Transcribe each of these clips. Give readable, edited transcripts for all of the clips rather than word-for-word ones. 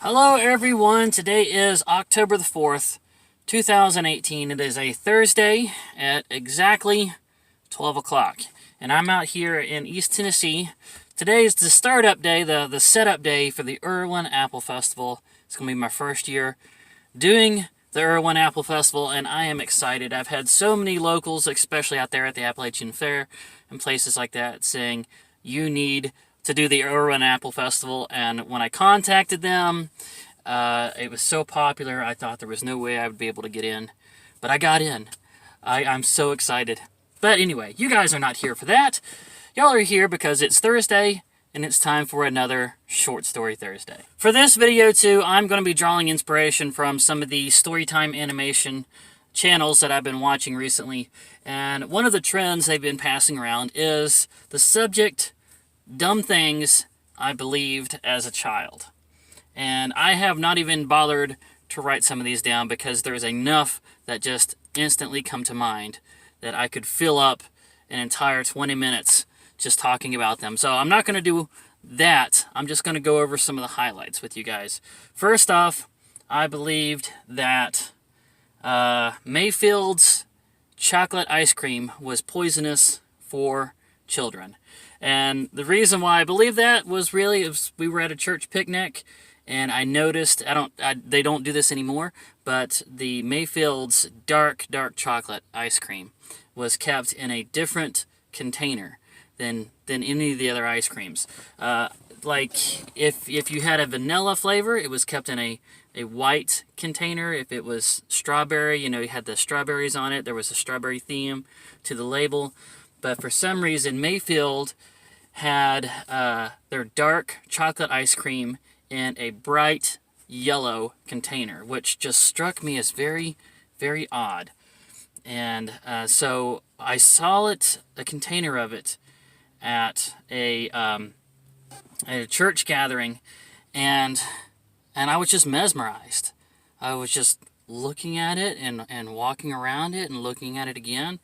Hello everyone, today is October the 4th, 2018. It is a Thursday at exactly 12 o'clock. And I'm out here in East Tennessee. Today is the startup day, the setup day for the Irwin Apple Festival. It's going to be my first year doing the Irwin Apple Festival, and I am excited. I've had so many locals, especially out there at the Appalachian Fair and places like that, saying, you need to do the Irwin Apple Festival. And when I contacted them, it was so popular, I thought there was no way I would be able to get in. But I got in. I'm so excited. But anyway, you guys are not here for that. Y'all are here because it's Thursday, and it's time for another Short Story Thursday. For this video, too, I'm going to be drawing inspiration from some of the Storytime animation channels that I've been watching recently. And one of the trends they've been passing around is the subject dumb things I believed as a child. And I have not even bothered to write some of these down because there's enough that just instantly come to mind that I could fill up an entire 20 minutes just talking about them. So I'm not going to do that. I'm just going to go over some of the highlights with you guys. First off, I believed that Mayfield's chocolate ice cream was poisonous for children. And the reason why I believe that was really we were at a church picnic, and I noticed, they don't do this anymore, but the Mayfield's dark chocolate ice cream was kept in a different container than any of the other ice creams. Like if you had a vanilla flavor, it was kept in a white container. If it was strawberry, you had the strawberries on it. There was a strawberry theme to the label. But for some reason, Mayfield had their dark chocolate ice cream in a bright yellow container, which just struck me as very, very odd. And so I saw a container of it at a church gathering, and I was just mesmerized. I was just looking at it and walking around it and looking at it again.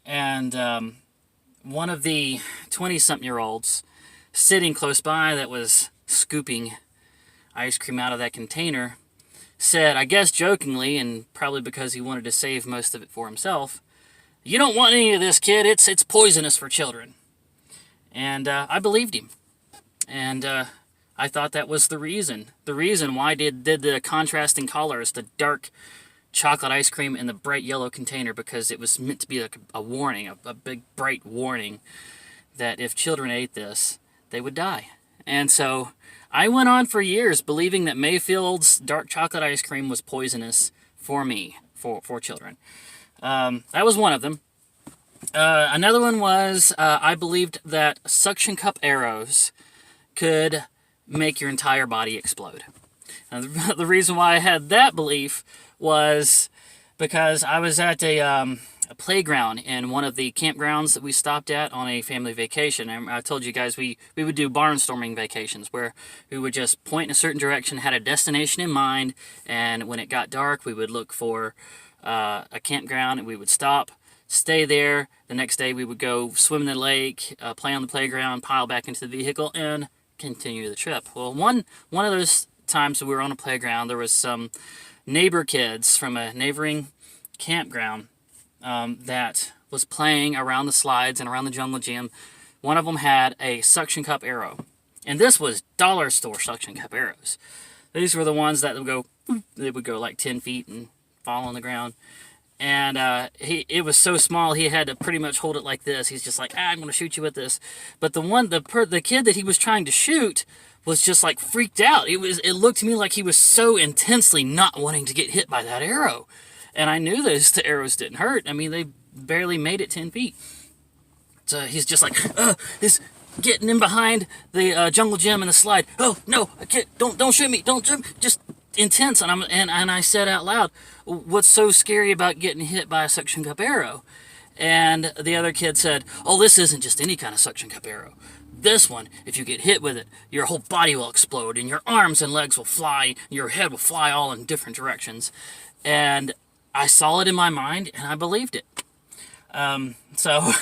And one of the 20-something-year-olds sitting close by that was scooping ice cream out of that container said, I guess jokingly, and probably because he wanted to save most of it for himself, "You don't want any of this, kid. It's poisonous for children." And I believed him. And I thought that was the reason. The reason why did the contrasting colors, the dark chocolate ice cream in the bright yellow container, because it was meant to be like a warning, a big bright warning that if children ate this, they would die. And so I went on for years believing that Mayfield's dark chocolate ice cream was poisonous for me, for children. That was one of them. Another one was I believed that suction cup arrows could make your entire body explode. Now, the reason why I had that belief was because I was at a playground in one of the campgrounds that we stopped at on a family vacation. And I told you guys we would do barnstorming vacations where we would just point in a certain direction, had a destination in mind, and when it got dark, we would look for a campground and we would stop, stay there. The next day we would go swim in the lake, play on the playground, pile back into the vehicle, and continue the trip. Well, one of those times we were on a playground, there was some neighbor kids from a neighboring campground that was playing around the slides and around the jungle gym. One of them had a suction cup arrow, and this was dollar store suction cup arrows. These were the ones that would go like 10 feet and fall on the ground. And it was so small he had to pretty much hold it like this. He's just like, I'm going to shoot you with this. But the kid that he was trying to shoot was just like freaked out. It looked to me like he was so intensely not wanting to get hit by that arrow. And I knew the arrows didn't hurt. I mean, they barely made it 10 feet. So he's just like, he's getting in behind the jungle gym and the slide. Oh no, I can't, don't shoot me, don't shoot me. Just intense. And I said out loud, what's so scary about getting hit by a suction cup arrow? And the other kid said, oh, this isn't just any kind of suction cup arrow. This one, if you get hit with it, your whole body will explode, and your arms and legs will fly, and your head will fly all in different directions. And I saw it in my mind, and I believed it. So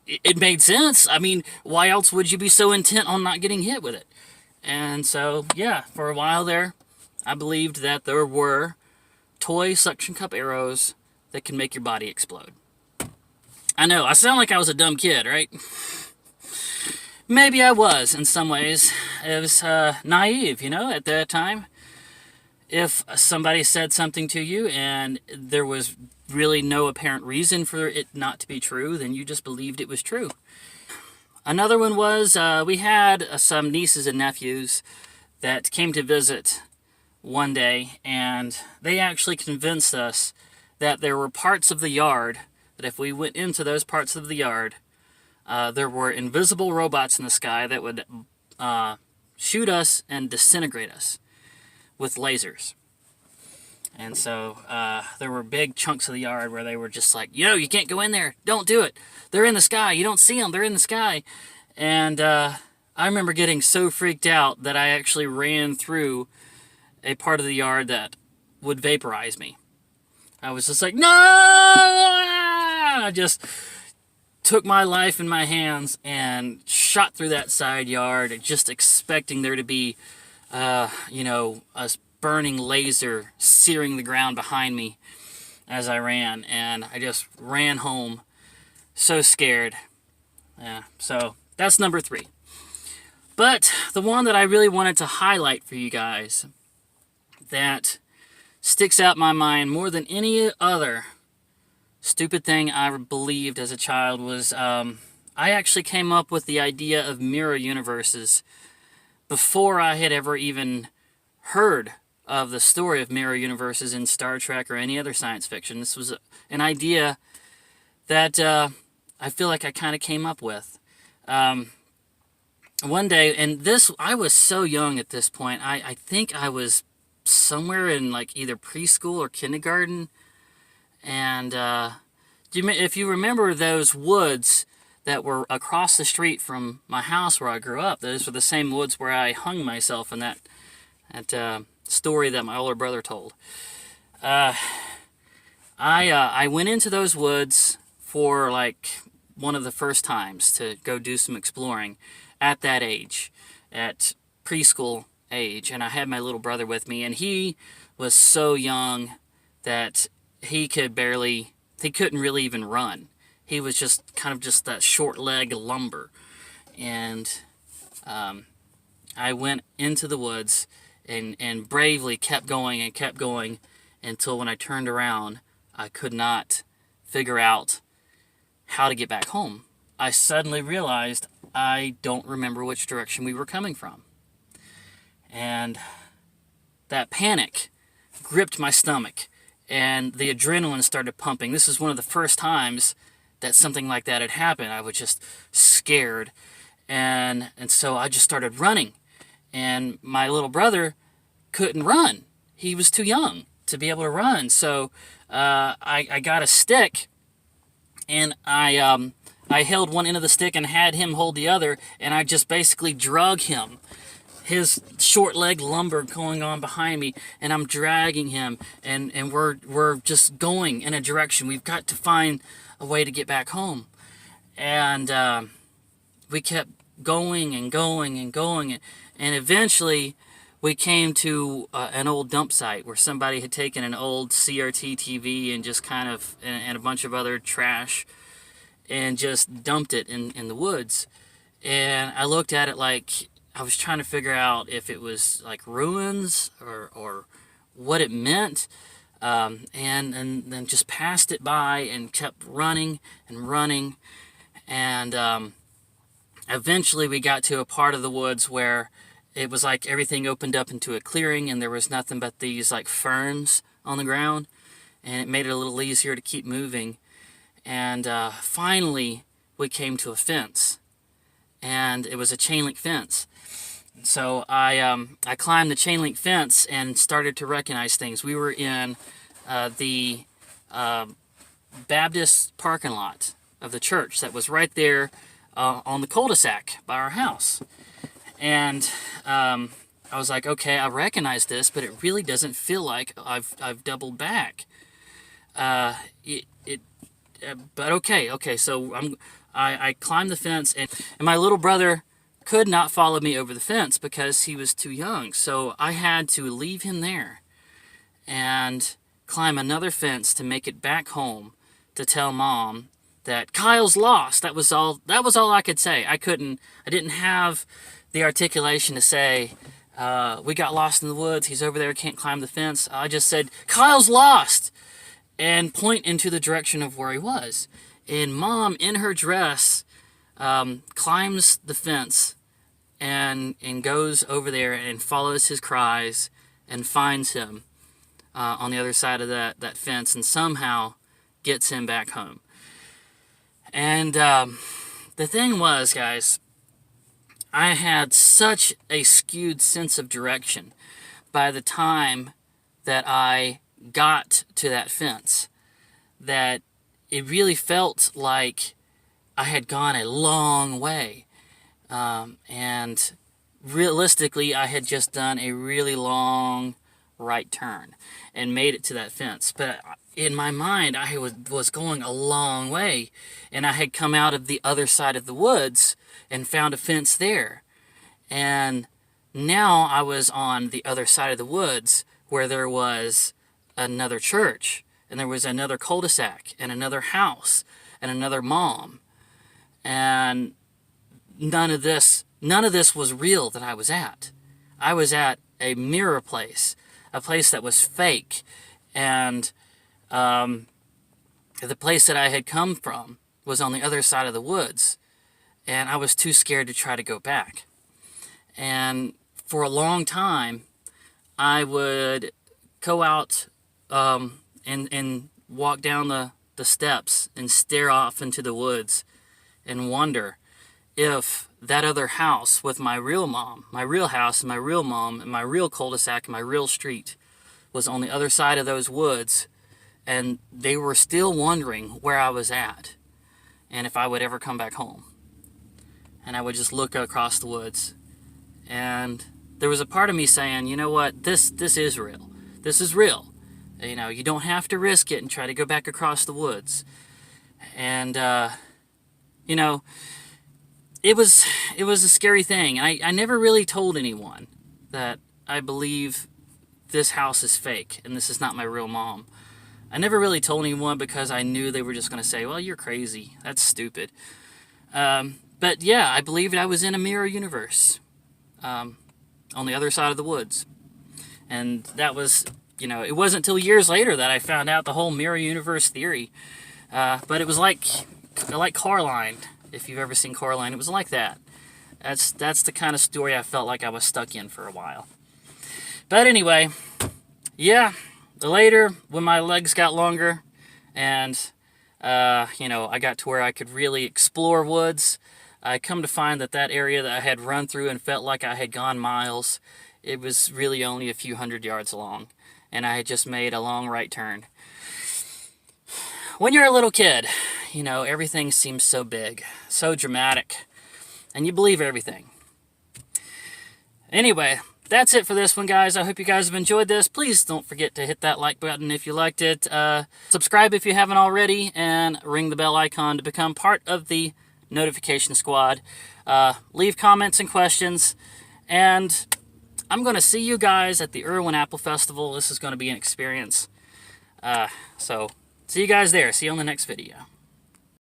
it made sense. I mean, why else would you be so intent on not getting hit with it? And so, yeah, for a while there, I believed that there were toy suction cup arrows that can make your body explode. I know, I sound like I was a dumb kid, right? Maybe I was in some ways. It was naive, at that time. If somebody said something to you and there was really no apparent reason for it not to be true, then you just believed it was true. Another one was we had some nieces and nephews that came to visit one day, and they actually convinced us that there were parts of the yard that if we went into those parts of the yard, there were invisible robots in the sky that would shoot us and disintegrate us with lasers. And so there were big chunks of the yard where they were just like, you can't go in there. Don't do it. They're in the sky. You don't see them. They're in the sky. And I remember getting so freaked out that I actually ran through a part of the yard that would vaporize me. I was just like, no! I just took my life in my hands and shot through that side yard, just expecting there to be, a burning laser searing the ground behind me as I ran. And I just ran home so scared. Yeah, so that's number 3. But the one that I really wanted to highlight for you guys that sticks out in my mind more than any other stupid thing I believed as a child was I actually came up with the idea of mirror universes before I had ever even heard of the story of mirror universes in Star Trek or any other science fiction. This was an idea that I feel like I kind of came up with. One day, and this, I was so young at this point, I think I was somewhere in like either preschool or kindergarten, and if you remember those woods that were across the street from my house where I grew up, those were the same woods where I hung myself in that story that my older brother told. I went into those woods for like one of the first times to go do some exploring at that age, at preschool age, and I had my little brother with me, and he was so young that he couldn't really even run. He was just kind of just that short leg lumber. And I went into the woods and bravely kept going and kept going until when I turned around, I could not figure out how to get back home. I suddenly realized I don't remember which direction we were coming from. And that panic gripped my stomach, and the adrenaline started pumping. This is one of the first times that something like that had happened. I was just scared, and so I just started running. And my little brother couldn't run. He was too young to be able to run. So I got a stick, and I held one end of the stick and had him hold the other, and I just basically drug him. His short leg lumber going on behind me, and I'm dragging him, and we're just going in a direction. We've got to find a way to get back home. And we kept going and going and going, and eventually we came to an old dump site where somebody had taken an old CRT TV and just kind of, and a bunch of other trash, and just dumped it in the woods. And I looked at it like I was trying to figure out if it was like ruins or what it meant, and then just passed it by and kept running and running, and eventually we got to a part of the woods where it was like everything opened up into a clearing, and there was nothing but these like ferns on the ground, and it made it a little easier to keep moving. And finally we came to a fence, and it was a chain link fence. So I climbed the chain link fence and started to recognize things. We were in the Baptist parking lot of the church that was right there on the cul-de-sac by our house. And I was like, okay, I recognize this, but it really doesn't feel like I've doubled back. But okay. So I climbed the fence, and my little brother could not follow me over the fence because he was too young. So I had to leave him there and climb another fence to make it back home to tell Mom that Kyle's lost. That was all I could say. I didn't have the articulation to say, we got lost in the woods, he's over there, can't climb the fence. I just said, Kyle's lost, and point into the direction of where he was. And Mom, in her dress, climbs the fence and goes over there and follows his cries and finds him on the other side of that fence, and somehow gets him back home. And the thing was, guys, I had such a skewed sense of direction by the time that I got to that fence that it really felt like I had gone a long way. And realistically, I had just done a really long right turn and made it to that fence. But in my mind, I was going a long way, and I had come out of the other side of the woods and found a fence there. And now I was on the other side of the woods where there was another church, and there was another cul-de-sac, and another house, and another mom. And none of this was real that I was at. I was at a mirror place, a place that was fake, and the place that I had come from was on the other side of the woods, and I was too scared to try to go back. And for a long time, I would go out and walk down the steps and stare off into the woods and wonder if that other house with my real mom, my real house and my real mom and my real cul-de-sac and my real street was on the other side of those woods, and they were still wondering where I was at and if I would ever come back home. And I would just look across the woods, and there was a part of me saying, you know what, this is real. This is real. You know, you don't have to risk it and try to go back across the woods. And you know, it was a scary thing. I never really told anyone that I believe this house is fake and this is not my real mom. I never really told anyone because I knew they were just going to say, well, you're crazy. That's stupid. But yeah, I believed I was in a mirror universe on the other side of the woods. And that was, you know, it wasn't until years later that I found out the whole mirror universe theory. But it was like Coraline. If you've ever seen Coraline, it was like that. That's the kind of story I felt like I was stuck in for a while. But anyway, yeah, later when my legs got longer and, you know, I got to where I could really explore woods, I come to find that area that I had run through and felt like I had gone miles, it was really only a few hundred yards long, and I had just made a long right turn. When you're a little kid, you know, everything seems so big, so dramatic, and you believe everything. Anyway, that's it for this one, guys. I hope you guys have enjoyed this. Please don't forget to hit that like button if you liked it. Subscribe if you haven't already, and ring the bell icon to become part of the notification squad. Leave comments and questions, and I'm going to see you guys at the Irwin Apple Festival. This is going to be an experience. So, see you guys there. See you on the next video.